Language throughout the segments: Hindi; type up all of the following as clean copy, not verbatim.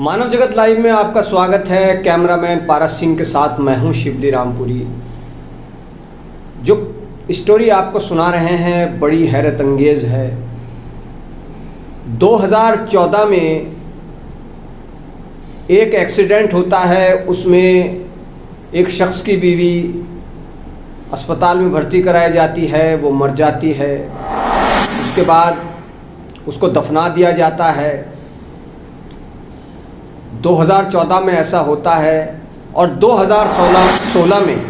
मानव जगत लाइव में आपका स्वागत है। कैमरामैन पारस सिंह के साथ मैं हूं शिवली रामपुरी। जो स्टोरी आपको सुना रहे हैं बड़ी हैरत अंगेज है। 2014 में एक एक्सीडेंट होता है, उसमें एक शख्स की बीवी अस्पताल में भर्ती कराई जाती है, वो मर जाती है। उसके बाद उसको दफना दिया जाता है। 2014 में ऐसा होता है और 2016 में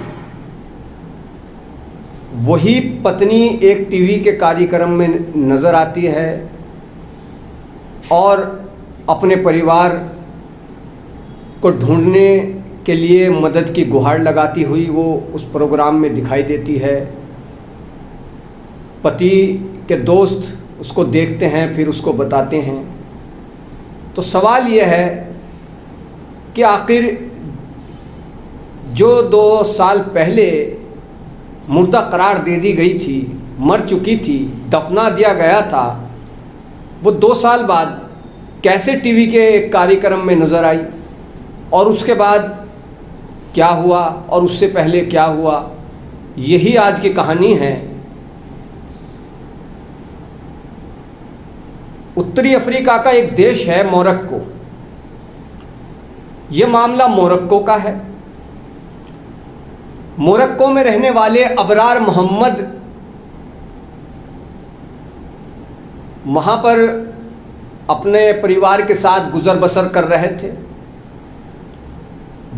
वही पत्नी एक टीवी के कार्यक्रम में नज़र आती है और अपने परिवार को ढूंढने के लिए मदद की गुहार लगाती हुई वो उस प्रोग्राम में दिखाई देती है। पति के दोस्त उसको देखते हैं, फिर उसको बताते हैं। तो सवाल ये है कि आखिर जो 2 साल पहले मुर्दा करार दे दी गई थी, मर चुकी थी, दफना दिया गया था, वो 2 साल बाद कैसे टीवी के एक कार्यक्रम में नज़र आई और उसके बाद क्या हुआ और उससे पहले क्या हुआ, यही आज की कहानी है। उत्तरी अफ्रीका का एक देश है मोरक्को। ये मामला मोरक्को का है। मोरक्को में रहने वाले अबरार मोहम्मद वहाँ पर अपने परिवार के साथ गुजर बसर कर रहे थे।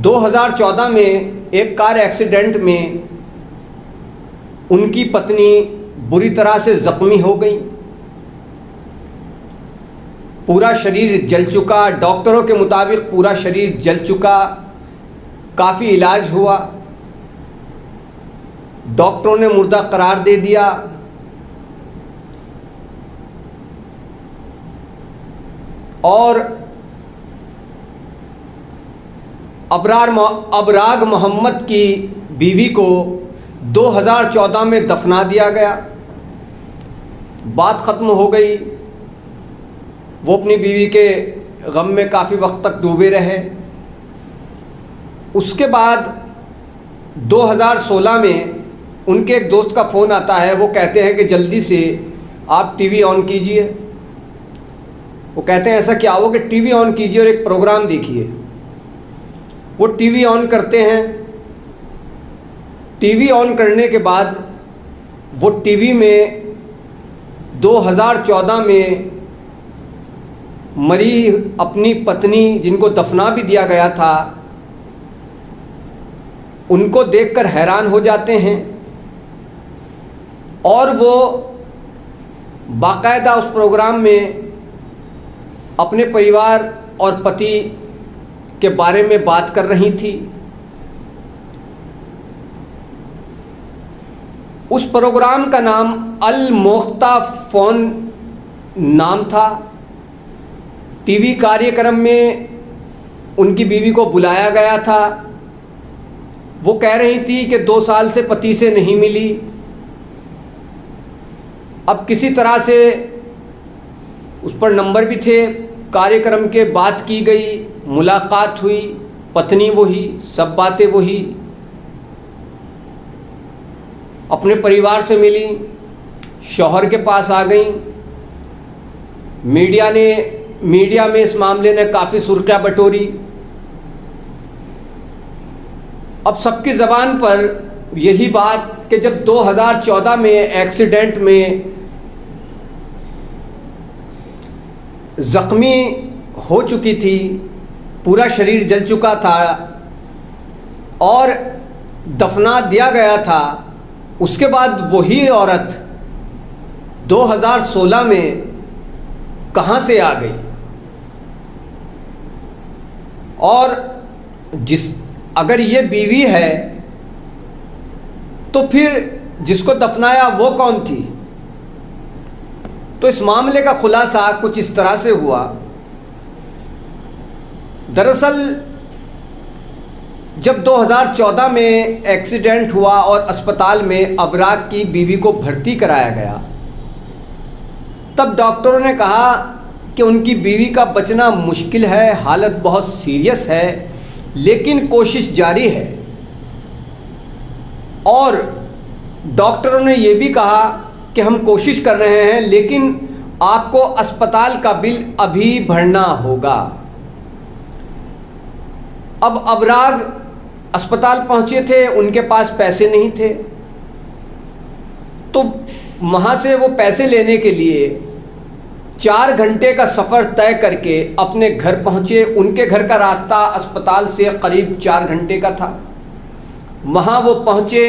2014 में एक कार एक्सीडेंट में उनकी पत्नी बुरी तरह से ज़ख्मी हो गई। पूरा शरीर जल चुका, डॉक्टरों के मुताबिक पूरा शरीर जल चुका। काफ़ी इलाज हुआ, डॉक्टरों ने मुर्दा करार दे दिया। और अबराग मोहम्मद की बीवी को 2014 में दफना दिया गया। बात ख़त्म हो गई। वो अपनी बीवी के गम में काफ़ी वक्त तक डूबे रहे। उसके बाद 2016 में उनके एक दोस्त का फ़ोन आता है। वो कहते हैं कि जल्दी से आप टीवी ऑन कीजिए। वो कहते हैं ऐसा क्या हो कि टीवी ऑन कीजिए और एक प्रोग्राम देखिए। वो टीवी ऑन करते हैं। टीवी ऑन करने के बाद वो टीवी में 2014 में मरी अपनी पत्नी, जिनको दफना भी दिया गया था, उनको देखकर हैरान हो जाते हैं और वो बाकायदा उस प्रोग्राम में अपने परिवार और पति के बारे में बात कर रही थी। उस प्रोग्राम का नाम अल मोख्ता फ़ोन नाम था। टीवी कार्यक्रम में उनकी बीवी को बुलाया गया था। वो कह रही थी कि 2 साल से पति से नहीं मिली। अब किसी तरह से उस पर नंबर भी थे, कार्यक्रम के बात की गई, मुलाकात हुई, पत्नी वही, सब बातें वही। अपने परिवार से मिली, शौहर के पास आ गई। मीडिया में इस मामले ने काफ़ी सुर्खियां बटोरी। अब सबकी ज़बान पर यही बात कि जब 2014 में एक्सीडेंट में ज़ख्मी हो चुकी थी, पूरा शरीर जल चुका था और दफना दिया गया था, उसके बाद वही औरत 2016 में कहाँ से आ गई। और अगर ये बीवी है तो फिर जिसको दफनाया वो कौन थी। तो इस मामले का खुलासा कुछ इस तरह से हुआ। दरअसल जब 2014 में एक्सीडेंट हुआ और अस्पताल में अबराग की बीवी को भर्ती कराया गया, तब डॉक्टरों ने कहा कि उनकी बीवी का बचना मुश्किल है, हालत बहुत सीरियस है, लेकिन कोशिश जारी है। और डॉक्टरों ने ये भी कहा कि हम कोशिश कर रहे हैं, लेकिन आपको अस्पताल का बिल अभी भरना होगा। अब अबराग अस्पताल पहुंचे थे, उनके पास पैसे नहीं थे, तो वहाँ से वो पैसे लेने के लिए 4 घंटे का सफ़र तय करके अपने घर पहुँचे। उनके घर का रास्ता अस्पताल से करीब 4 घंटे का था। वहाँ वो पहुँचे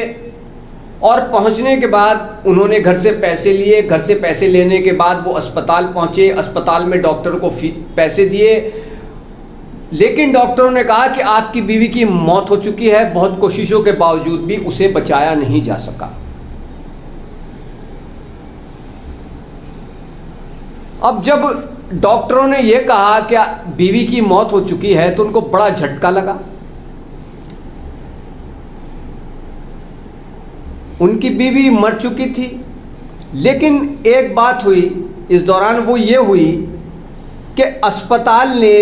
और पहुँचने के बाद उन्होंने घर से पैसे लिए। घर से पैसे लेने के बाद वो अस्पताल पहुँचे। अस्पताल में डॉक्टर को पैसे दिए, लेकिन डॉक्टरों ने कहा कि आपकी बीवी की मौत हो चुकी है। बहुत कोशिशों के बावजूद भी उसे बचाया नहीं जा सका। अब जब डॉक्टरों ने यह कहा कि बीवी की मौत हो चुकी है तो उनको बड़ा झटका लगा। उनकी बीवी मर चुकी थी, लेकिन एक बात हुई इस दौरान, वो ये हुई कि अस्पताल ने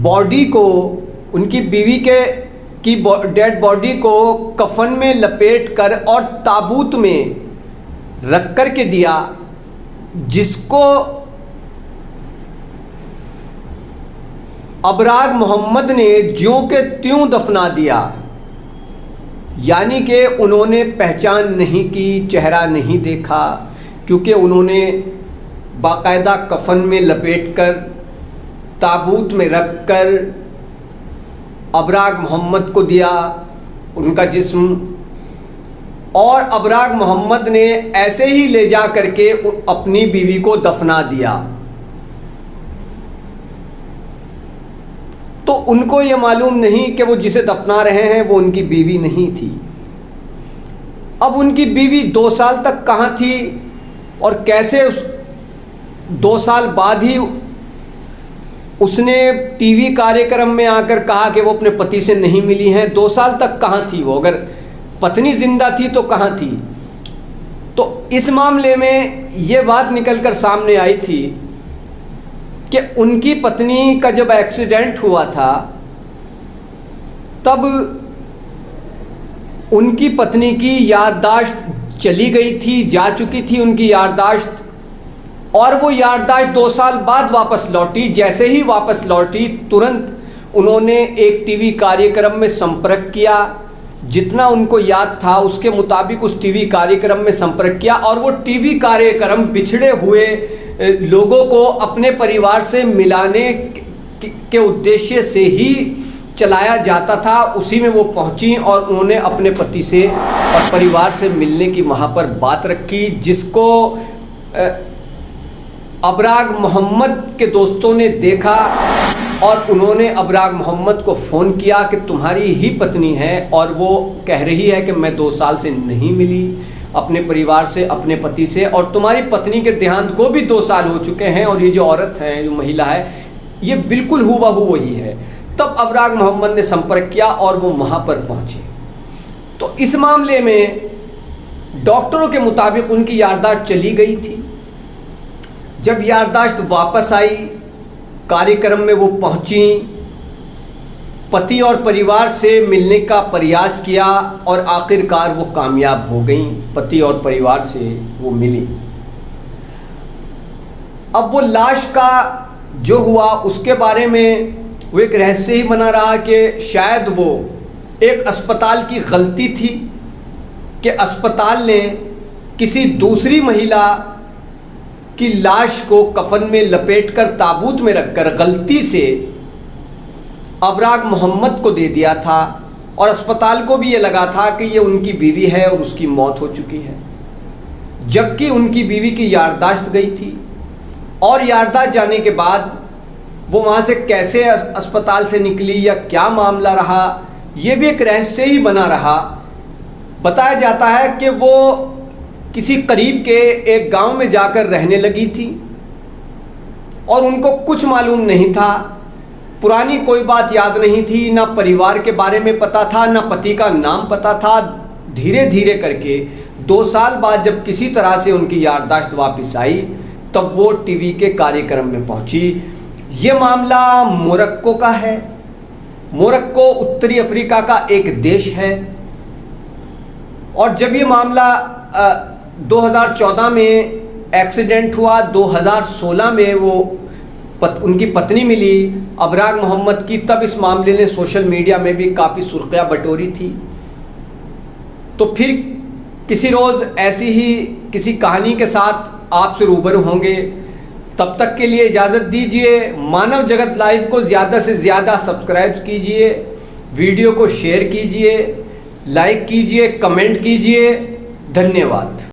बॉडी को, उनकी बीवी की डेड बॉडी को कफन में लपेट कर और ताबूत में रख कर के दिया, जिसको अबराग मोहम्मद ने ज्यों के त्यों दफना दिया। यानी कि उन्होंने पहचान नहीं की, चेहरा नहीं देखा, क्योंकि उन्होंने बाकायदा कफन में लपेटकर ताबूत में रखकर अबराग मोहम्मद को दिया उनका जिस्म, और अबराग मोहम्मद ने ऐसे ही ले जा करके अपनी बीवी को दफना दिया। तो उनको ये मालूम नहीं कि वो जिसे दफना रहे हैं वो उनकी बीवी नहीं थी। अब उनकी बीवी 2 साल तक कहाँ थी और कैसे, उस 2 साल बाद ही उसने टीवी कार्यक्रम में आकर कहा कि वो अपने पति से नहीं मिली हैं। 2 साल तक कहाँ थी वो? अगर पत्नी जिंदा थी तो कहाँ थी? तो इस मामले में ये बात निकलकर सामने आई थी कि उनकी पत्नी का जब एक्सीडेंट हुआ था तब उनकी पत्नी की याददाश्त चली गई थी, जा चुकी थी उनकी याददाश्त, और वो याददाश्त 2 साल बाद वापस लौटी। जैसे ही वापस लौटी तुरंत उन्होंने एक टीवी कार्यक्रम में संपर्क किया। जितना उनको याद था उसके मुताबिक उस टीवी कार्यक्रम में संपर्क किया, और वो टीवी कार्यक्रम बिछड़े हुए लोगों को अपने परिवार से मिलाने के उद्देश्य से ही चलाया जाता था। उसी में वो पहुंची और उन्होंने अपने पति से और परिवार से मिलने की वहाँ पर बात रखी, जिसको अबराग मोहम्मद के दोस्तों ने देखा और उन्होंने अबराग मोहम्मद को फ़ोन किया कि तुम्हारी ही पत्नी है और वो कह रही है कि मैं 2 साल से नहीं मिली अपने परिवार से, अपने पति से, और तुम्हारी पत्नी के देहांत को भी 2 साल हो चुके हैं, और ये जो औरत है, जो महिला है, ये बिल्कुल हूबहू वही है। तब अबराग मोहम्मद ने संपर्क किया और वो वहाँ पर पहुँचे। तो इस मामले में डॉक्टरों के मुताबिक उनकी याददाश्त चली गई थी। जब याददाश्त वापस आई, कार्यक्रम में वो पहुंची, पति और परिवार से मिलने का प्रयास किया और आखिरकार वो कामयाब हो गई, पति और परिवार से वो मिली। अब वो लाश का जो हुआ उसके बारे में वो एक रहस्य ही बना रहा कि शायद वो एक अस्पताल की गलती थी कि अस्पताल ने किसी दूसरी महिला की लाश को कफन में लपेटकर ताबूत में रखकर गलती से अबराग मोहम्मद को दे दिया था, और अस्पताल को भी ये लगा था कि ये उनकी बीवी है और उसकी मौत हो चुकी है, जबकि उनकी बीवी की याददाश्त गई थी। और याददाश्त जाने के बाद वो वहाँ से कैसे अस्पताल से निकली या क्या मामला रहा, ये भी एक रहस्य ही बना रहा। बताया जाता है कि वो किसी करीब के एक गांव में जाकर रहने लगी थी और उनको कुछ मालूम नहीं था, पुरानी कोई बात याद नहीं थी, ना परिवार के बारे में पता था, ना पति का नाम पता था। धीरे धीरे करके 2 साल बाद जब किसी तरह से उनकी याददाश्त वापस आई तब वो टीवी के कार्यक्रम में पहुंची। ये मामला मोरक्को का है। मोरक्को उत्तरी अफ्रीका का एक देश है और जब ये मामला 2014 में एक्सीडेंट हुआ, 2016 में वो उनकी पत्नी मिली अबरार मोहम्मद की, तब इस मामले ने सोशल मीडिया में भी काफ़ी सुर्खियाँ बटोरी थी। तो फिर किसी रोज़ ऐसी ही किसी कहानी के साथ आपसे रूबरू होंगे। तब तक के लिए इजाज़त दीजिए। मानव जगत लाइव को ज़्यादा से ज़्यादा सब्सक्राइब कीजिए, वीडियो को शेयर कीजिए, लाइक कीजिए, कमेंट कीजिए। धन्यवाद।